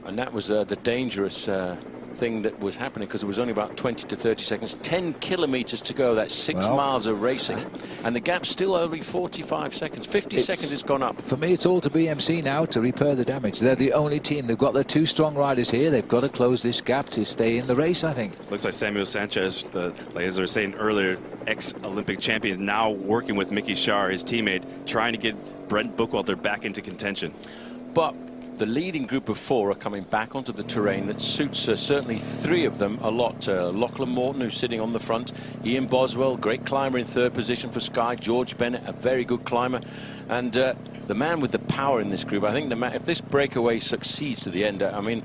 And that was the dangerous thing that was happening, because it was only about 20 to 30 seconds, 10 kilometers to go. That's 6 miles of racing, and the gap's still only 45 seconds. 50 seconds has gone up. For me, it's all to BMC now to repair the damage. They're the only team. They've got their 2 strong riders here. They've got to close this gap to stay in the race, I think. Looks like Samuel Sanchez, like as I was saying earlier, ex-Olympic champion, now working with Mickey Schar, his teammate, trying to get Brent Bookwalter back into contention. But the leading group of 4 are coming back onto the terrain that suits certainly 3 of them a lot. Lachlan Morton, who's sitting on the front, Ian Boswell, great climber in 3rd position for Sky, George Bennett, a very good climber, and the man with the power in this group. I think if this breakaway succeeds to the end, I mean,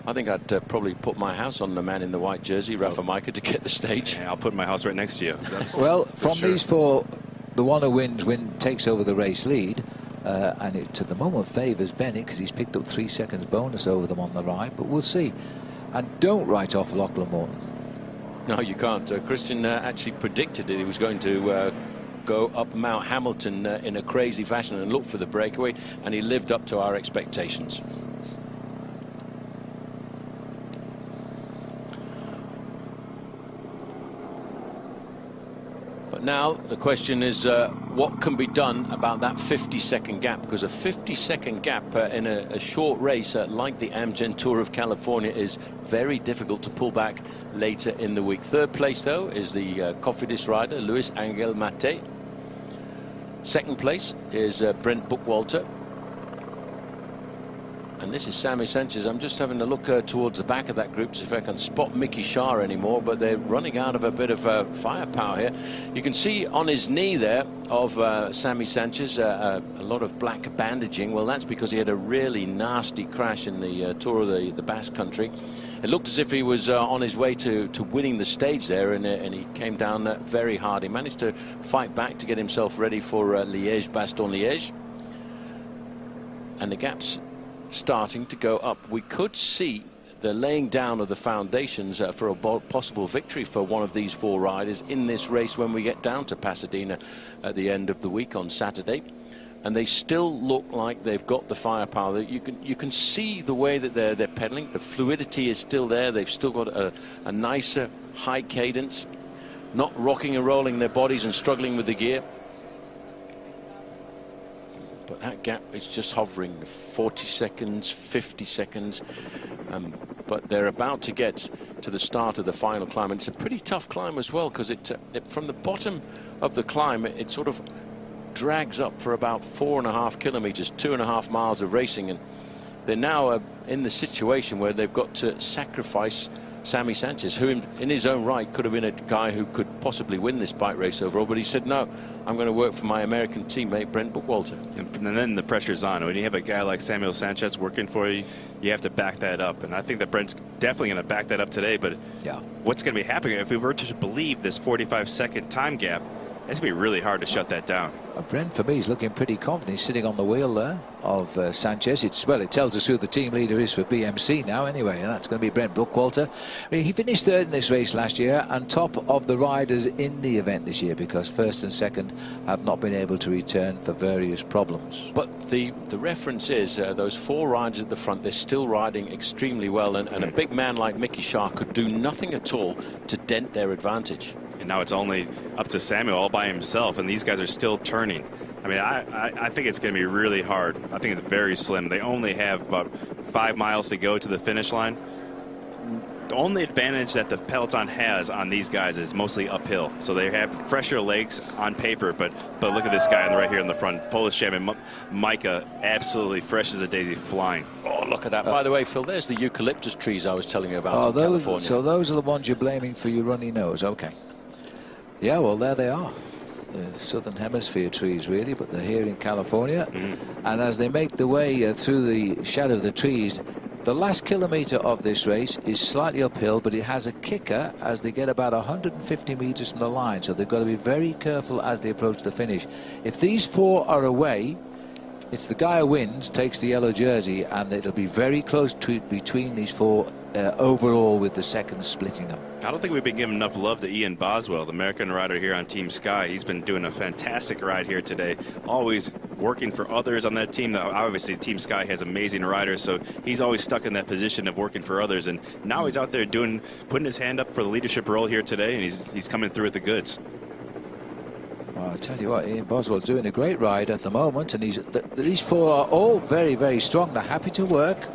I think I'd probably put my house on the man in the white jersey, Rafal Majka, to get the stage. Yeah, I'll put my house right next to you. Well, from these 4, the one who wins takes over the race lead. And it, to the moment, favours Bennett, because he's picked up 3 seconds bonus over them on the ride. But we'll see. And don't write off Lachlan Morton. No, you can't. Christian actually predicted that he was going to go up Mount Hamilton in a crazy fashion and look for the breakaway, and he lived up to our expectations. But now the question is, what can be done about that 50-second gap? Because a 50-second gap in a short race like the Amgen Tour of California is very difficult to pull back later in the week. 3rd place, though, is the Cofidis rider, Luis Angel Mate. 2nd place is Brent Bookwalter. And this is Sammy Sanchez. I'm just having a look towards the back of that group to see if I can spot Mickey Schar anymore, but they're running out of a bit of firepower here. You can see on his knee there of Sammy Sanchez a lot of black bandaging. Well, that's because he had a really nasty crash in the Tour of the Basque Country. It looked as if he was on his way to winning the stage there, and he came down very hard. He managed to fight back to get himself ready for Liège-Bastogne-Liège. And the gap's starting to go up. We could see the laying down of the foundations for a possible victory for one of these 4 riders in this race when we get down to Pasadena at the end of the week on Saturday. And they still look like they've got the firepower. You can see the way that they're pedaling. The fluidity is still there. They've still got a nicer high cadence, not rocking and rolling their bodies and struggling with the gear. But that gap is just hovering 40 seconds, 50 seconds. But they're about to get to the start of the final climb. And it's a pretty tough climb as well, because from the bottom of the climb, it sort of drags up for about 4.5 kilometers, 2.5 miles of racing. And they're now in the situation where they've got to sacrifice Sammy Sanchez, who in his own right could have been a guy who could possibly win this bike race overall, but he said, no, I'm going to work for my American teammate Brent Bookwalter. And then the pressure's on. When you have a guy like Samuel Sanchez working for you, you have to back that up. And I think that Brent's definitely going to back that up today. But yeah, what's going to be happening if we were to believe this 45-second time gap? It's going to be really hard to shut that down. Brent, for me, is looking pretty confident. He's sitting on the wheel there of Sanchez. It tells us who the team leader is for BMC now anyway, and that's going to be Brent Bookwalter. I mean, he finished 3rd in this race last year and top of the riders in the event this year, because 1st and 2nd have not been able to return for various problems. But the reference is those 4 riders at the front, they're still riding extremely well, and a big man like Mickey Schar could do nothing at all to dent their advantage. And now it's only up to Samuel all by himself, and these guys are still turning. I mean, I think it's going to be really hard. I think it's very slim. They only have about 5 miles to go to the finish line. The only advantage that the peloton has on these guys is mostly uphill. So they have fresher legs on paper, but look at this guy right here in the front. Polish champion Majka, absolutely fresh as a daisy, flying. Oh, look at that. By the way, Phil, there's the eucalyptus trees I was telling you about in California. So those are the ones you're blaming for your runny nose. Okay. Yeah, well, there they are. The southern hemisphere trees, really, but they're here in California. And as they make the way through the shadow of the trees, the last kilometer of this race is slightly uphill, but it has a kicker as they get about 150 meters from the line. So they've got to be very careful as they approach the finish. If these 4 are away, it's the guy who wins, takes the yellow jersey, and it'll be very close between these 4 overall, with the seconds splitting them. I don't think we've been giving enough love to Ian Boswell, the American rider here on Team Sky. He's been doing a fantastic ride here today, always working for others on that team. Now, obviously, Team Sky has amazing riders, so he's always stuck in that position of working for others. And now he's out there putting his hand up for the leadership role here today, and he's coming through with the goods. Well, I'll tell you what, Ian Boswell's doing a great ride at the moment, and these four are all very, very strong. They're happy to work.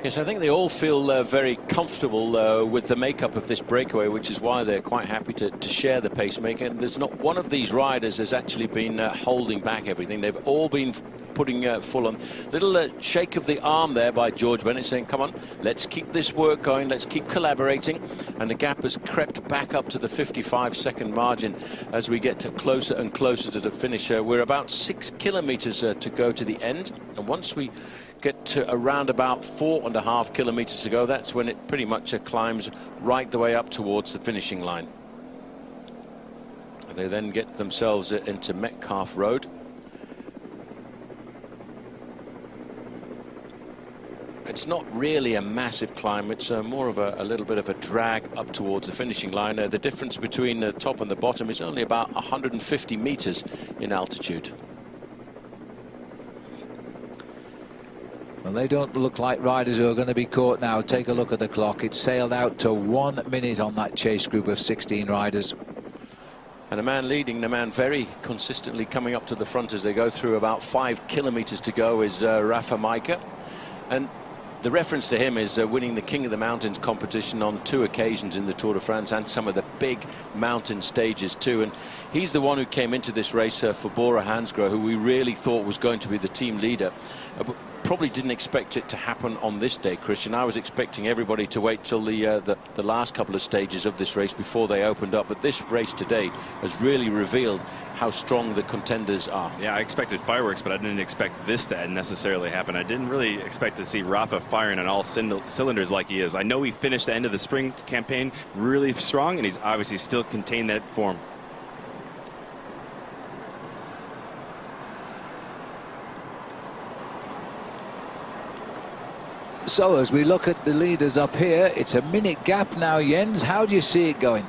Yes, I think they all feel very comfortable with the makeup of this breakaway, which is why they're quite happy to share the pacemaker. And there's not one of these riders has actually been holding back everything. They've all been putting full on. Little shake of the arm there by George Bennett saying, come on, let's keep this work going, let's keep collaborating. And the gap has crept back up to the 55-second margin as we get closer and closer to the finish. We're about 6 kilometers to go to the end, and once we get to around about 4.5 kilometers to go, that's when it pretty much climbs right the way up towards the finishing line. And they then get themselves into Metcalfe Road. It's not really a massive climb, it's more of a little bit of a drag up towards the finishing line. The difference between the top and the bottom is only about 150 meters in altitude. Well, they don't look like riders who are going to be caught now. Take a look at the clock. It's sailed out to 1 minute on that chase group of 16 riders. And the man leading, the man very consistently coming up to the front as they go through about 5 kilometers to go is Rafal Majka. And the reference to him is winning the King of the Mountains competition on 2 occasions in the Tour de France and some of the big mountain stages too. And he's the one who came into this race for Bora Hansgrohe, who we really thought was going to be the team leader. But probably didn't expect it to happen on this day, Christian. I was expecting everybody to wait till the last couple of stages of this race before they opened up. But this race today has really revealed how strong the contenders are. Yeah, I expected fireworks, but I didn't expect this to necessarily happen. I didn't really expect to see Rafa firing on all cylinders like he is. I know he finished the end of the spring campaign really strong, and he's obviously still contained that form. So as we look at the leaders up here, it's a minute gap now, Jens. How do you see it going?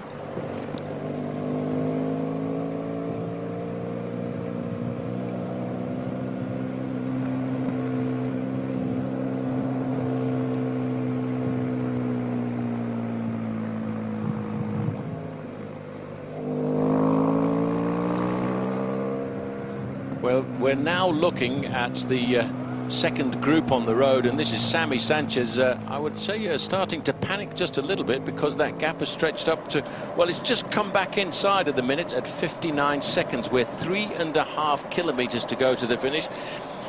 Well, we're now looking at the second group on the road, and this is Sammy Sanchez. I would say starting to panic just a little bit because that gap has stretched up to, well, it's just come back inside at the minute at 59 seconds. We're 3.5 kilometers to go to the finish.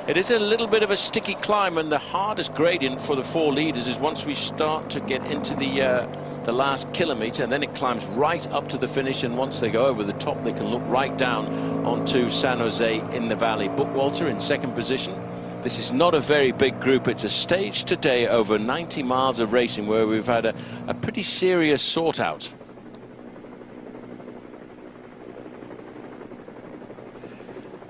It is a little bit of a sticky climb, and the hardest gradient for the 4 leaders is once we start to get into the last kilometer, and then it climbs right up to the finish, and once they go over the top they can look right down onto San Jose in the valley. Bookwalter in second position. This is not a very big group. It's a stage today over 90 miles of racing where we've had a pretty serious sort out.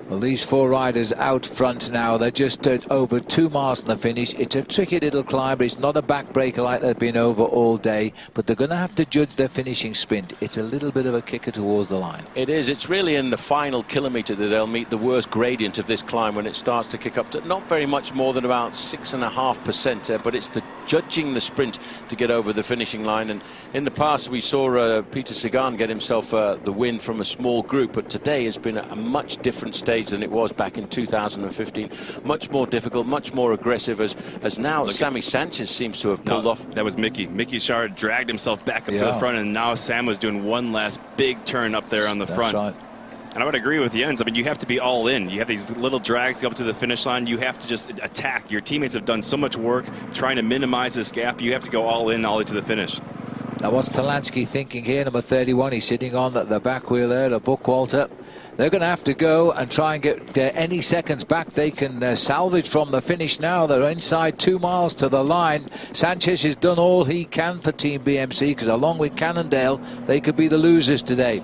Well, these 4 riders out front now. They're just over 2 miles from the finish. It's a tricky little climb, but it's not a backbreaker like they've been over all day. But they're going to have to judge their finishing sprint. It's a little bit of a kicker towards the line. It is. It's really in the final kilometer that they'll meet the worst gradient of this climb when it starts to kick up to not very much more than about 6.5%. But it's the judging the sprint to get over the finishing line. And in the past we saw Peter Sagan get himself the win from a small group. But today has been a much different stage than it was back in 2015. Much more difficult, much more aggressive, as now Sammy Sanchez seems to have pulled off. That was Mickey. Mickey Shard dragged himself back up to the front, and now Sam was doing one last big turn up there on the front. Right. And I would agree with Jens. I mean, you have to be all in. You have these little drags go up to the finish line. You have to just attack. Your teammates have done so much work trying to minimize this gap. You have to go all in, all the way to the finish. Now what's Talansky thinking here? Number 31, he's sitting on the back wheel there, the Bookwalter. They're going to have to go and try and get any seconds back they can salvage from the finish now. They're inside 2 miles to the line. Sanchez has done all he can for Team BMC because along with Cannondale, they could be the losers today.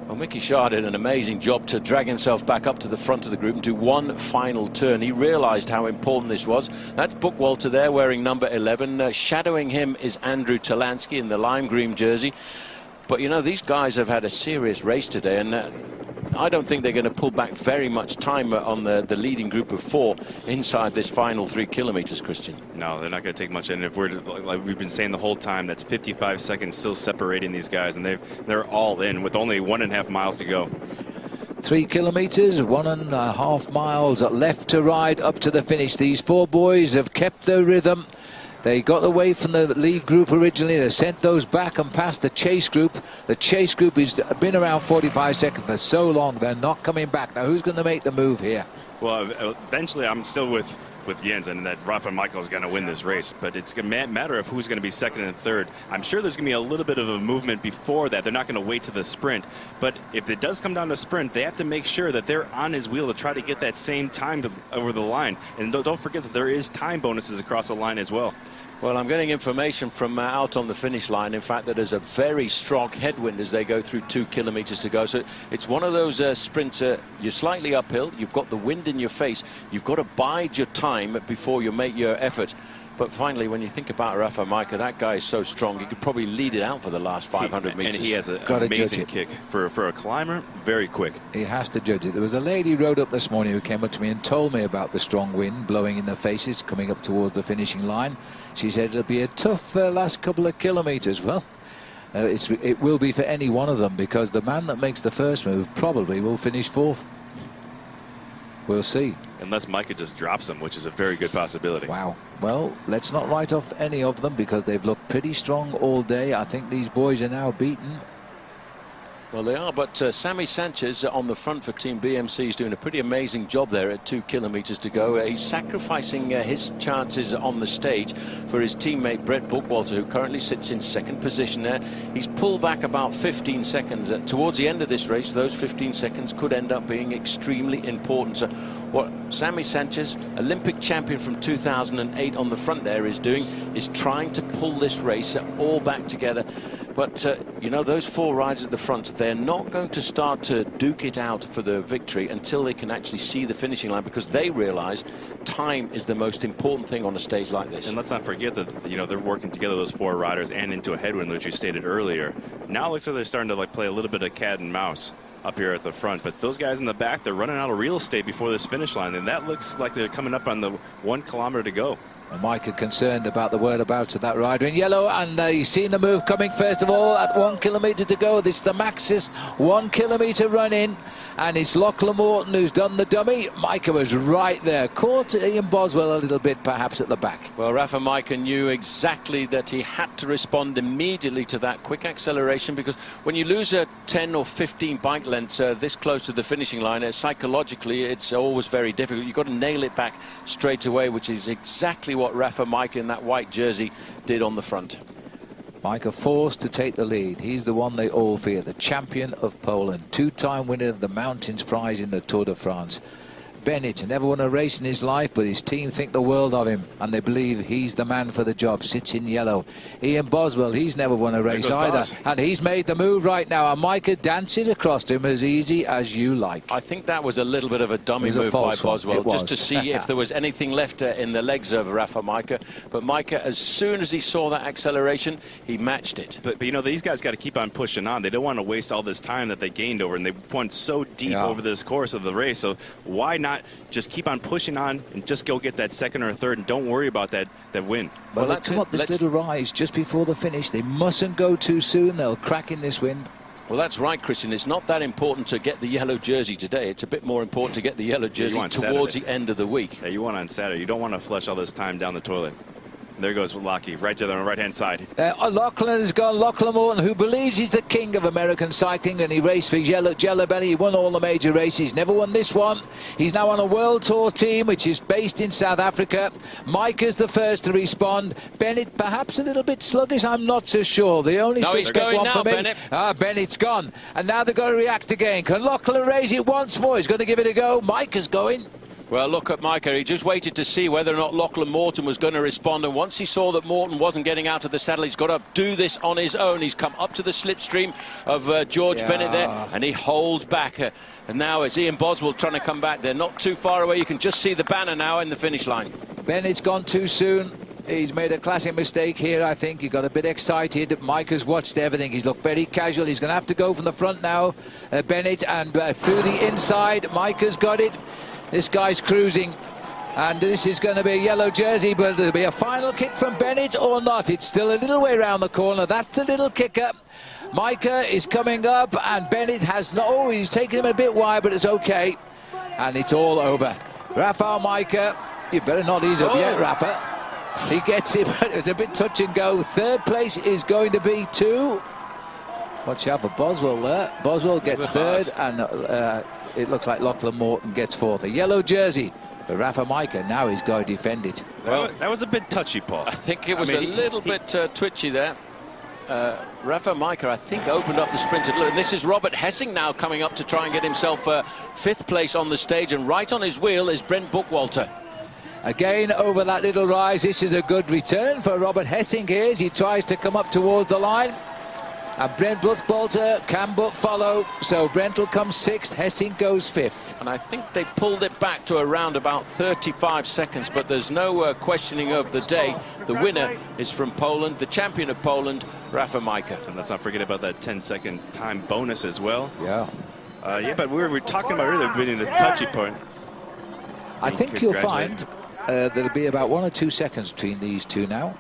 Well, Mickey Shard did an amazing job to drag himself back up to the front of the group and do one final turn. He realized how important this was. That's Bookwalter there wearing number 11. Shadowing him is Andrew Talansky in the lime green jersey. But, you know, these guys have had a serious race today, and I don't think they're going to pull back very much time on the leading group of 4 inside this final 3 kilometers, Christian. No, they're not going to take much. And if we're, like we've been saying the whole time, that's 55 seconds still separating these guys, and they're all in with only 1.5 miles to go. 3 kilometers, 1.5 miles left to ride up to the finish. These 4 boys have kept their rhythm. They got away from the lead group originally. They sent those back and past the chase group. The chase group has been around 45 seconds for so long. They're not coming back. Now, who's going to make the move here? Well, eventually, I'm still with Jens, and that Rafal Majka is going to win this race. But it's going to matter of who's going to be second and third. I'm sure there's going to be a little bit of a movement before that. They're not going to wait to the sprint. But if it does come down to sprint, they have to make sure that they're on his wheel to try to get that same time over the line. And don't forget that there is time bonuses across the line as well. Well, I'm getting information from out on the finish line, in fact, that there's a very strong headwind as they go through 2 kilometers to go. So it's one of those sprints, you're slightly uphill, you've got the wind in your face, you've got to bide your time before you make your effort. But finally, when you think about Rafal Majka, that guy is so strong, he could probably lead it out for the last 500 meters. And he has an amazing kick. For a climber, very quick. He has to judge it. There was a lady who rode up this morning who came up to me and told me about the strong wind blowing in their faces coming up towards the finishing line. She said it'll be a tough last couple of kilometers. Well, it will be for any one of them, because the man that makes the first move probably will finish 4th. We'll see. Unless Majka just drops them, which is a very good possibility. Wow. Well, let's not write off any of them, because they've looked pretty strong all day. I think these boys are now beaten. Well, they are, but Sammy Sanchez on the front for Team BMC is doing a pretty amazing job there at 2 kilometers to go. He's sacrificing his chances on the stage for his teammate Brett Buckwalter, who currently sits in 2nd position there. He's pulled back about 15 seconds. Towards the end of this race, those 15 seconds could end up being extremely important. So what Sammy Sanchez, Olympic champion from 2008 on the front there, is doing is trying to pull this race all back together. But, you know, those 4 riders at the front, they're not going to start to duke it out for the victory until they can actually see the finishing line, because they realize time is the most important thing on a stage like this. And let's not forget that, you know, they're working together, those 4 riders, and into a headwind, which you stated earlier. Now it looks like they're starting to, like, play a little bit of cat and mouse up here at the front. But those guys in the back, they're running out of real estate before this finish line, and that looks like they're coming up on the 1 kilometer to go. Majka concerned about the whereabouts of that rider in yellow, and you've seen the move coming first of all at 1 kilometer to go. This is the Maxis 1 kilometer run in, and it's Lachlan Morton who's done the dummy. Majka was right there, caught Ian Boswell a little bit perhaps at the back. Well, Rafal Majka knew exactly that he had to respond immediately to that quick acceleration, because when you lose a 10 or 15 bike lengths this close to the finishing line, psychologically it's always very difficult. You've got to nail it back straight away, which is exactly what Rafal Majka in that white jersey did on the front. Majka forced to take the lead. He's the one they all fear, the champion of Poland, 2-time winner of the Mountains Prize in the Tour de France. Bennett never won a race in his life, but his team think the world of him, and they believe he's the man for the job. Sits in yellow. Ian Boswell, he's never won a race either, and he's made the move right now, and Majka dances across to him as easy as you like. I think that was a little bit of a dummy move by Boswell, just to see if there was anything left in the legs of Rafal Majka. But Majka, as soon as he saw that acceleration, he matched it. But you know, these guys got to keep on pushing on. They don't want to waste all this time that they gained over, and they went so deep over this course of the race. So why not just keep on pushing on and just go get that 2nd or 3rd, and don't worry about that win. Well, let's come up this little rise just before the finish. They mustn't go too soon. They'll crack in this wind. Well, that's right, Christian. It's not that important to get the yellow jersey today. It's a bit more important to get the yellow jersey towards the end of the week. Yeah, you want on Saturday. You don't want to flush all this time down the toilet. There goes Lockie, right to the right-hand side. Lachlan has gone. Lachlan Morton, who believes he's the king of American cycling, and he raced for Jello Belly. He won all the major races, never won this one. He's now on a World Tour team, which is based in South Africa. Majka's the first to respond. Bennett, perhaps a little bit sluggish, I'm not so sure. The only he's going now, Bennett. Bennett's gone. And now they've got to react again. Can Lachlan raise it once more? He's going to give it a go. Majka's going. Well, look at Majka. He just waited to see whether or not Lachlan Morton was going to respond. And once he saw that Morton wasn't getting out of the saddle, he's got to do this on his own. He's come up to the slipstream of George Bennett there, and he holds back. And now it's Ian Boswell trying to come back. They're not too far away. You can just see the banner now in the finish line. Bennett's gone too soon. He's made a classic mistake here, I think. He got a bit excited. Majka's watched everything. He's looked very casual. He's going to have to go from the front now, Bennett, and through the inside. Majka's got it. This guy's cruising. And this is going to be a yellow jersey, but there'll be a final kick from Bennett or not. It's still a little way around the corner. That's the little kicker. Majka is coming up, and Bennett has no... Oh, he's taken him a bit wide, but it's okay. And it's all over. Rafal Majka, you better not ease up yet, Rafa. He gets it, but it's a bit touch and go. Third place is going to be to... Watch out for Boswell there. Boswell gets third, and it looks like Lachlan Morton gets fourth. A yellow jersey. But Rafal Majka, now he's going to defend it. Well, that was a bit touchy, Paul. I think it was a little bit twitchy there. Rafal Majka, I think, opened up the sprint. And this is Robert Hessing now coming up to try and get himself fifth place on the stage. And right on his wheel is Brent Buckwalter. Again, over that little rise, this is a good return for Robert Hessing here as he tries to come up towards the line. And Brent Buckwalter can but follow, so Brent will come sixth, Hessing goes fifth. And I think they pulled it back to around about 35 seconds, but there's no questioning of the day. The winner is from Poland, the champion of Poland, Rafal Majka. And let's not forget about that 10-second time bonus as well. Yeah. Yeah, but we were talking about earlier being the touchy point. I think you'll find there'll be about 1 or 2 seconds between these two now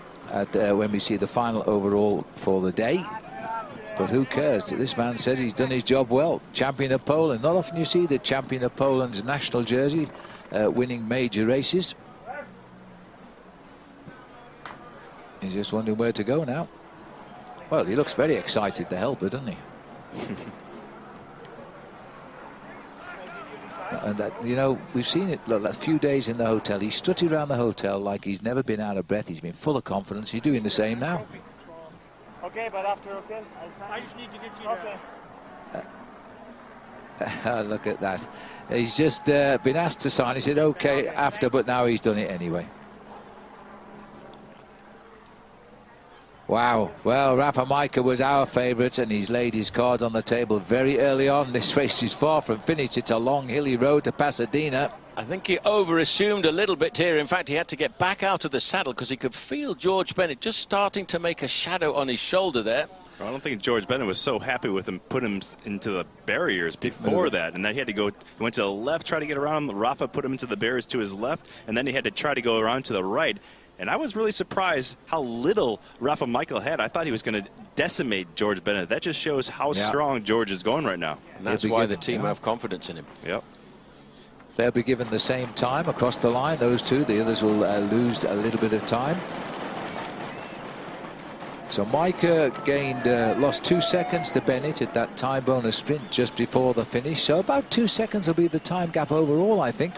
when we see the final overall for the day. But who cares? This man says he's done his job well. Champion of Poland. Not often you see the champion of Poland's national jersey winning major races. He's just wondering where to go now. Well, he looks very excited, the helper, doesn't he? And you know, we've seen it a few days in the hotel. He strutted around the hotel like he's never been out of breath. He's been full of confidence. He's doing the same now. Okay, but after, okay? I just need to get you okay. Look at that. He's just been asked to sign. He said, okay, after, but now he's done it anyway. Wow. Well, Rafal Majka was our favourite, and he's laid his cards on the table very early on. This race is far from finished. It's a long, hilly road to Pasadena. I think he over-assumed a little bit here. In fact, he had to get back out of the saddle because he could feel George Bennett just starting to make a shadow on his shoulder there. I don't think George Bennett was so happy with him, put him into the barriers before that, and then he had to go, he went to the left, try to get around him. Rafa put him into the barriers to his left, and then he had to try to go around to the right. And I was really surprised how little Rafal Majka had. I thought he was going to decimate George Bennett. That just shows how strong George is going right now. And that's why the team have confidence in him. Yep. They'll be given the same time across the line, those two. The others will lose a little bit of time. So Majka lost 2 seconds to Bennett at that time bonus sprint just before the finish. So about 2 seconds will be the time gap overall, I think.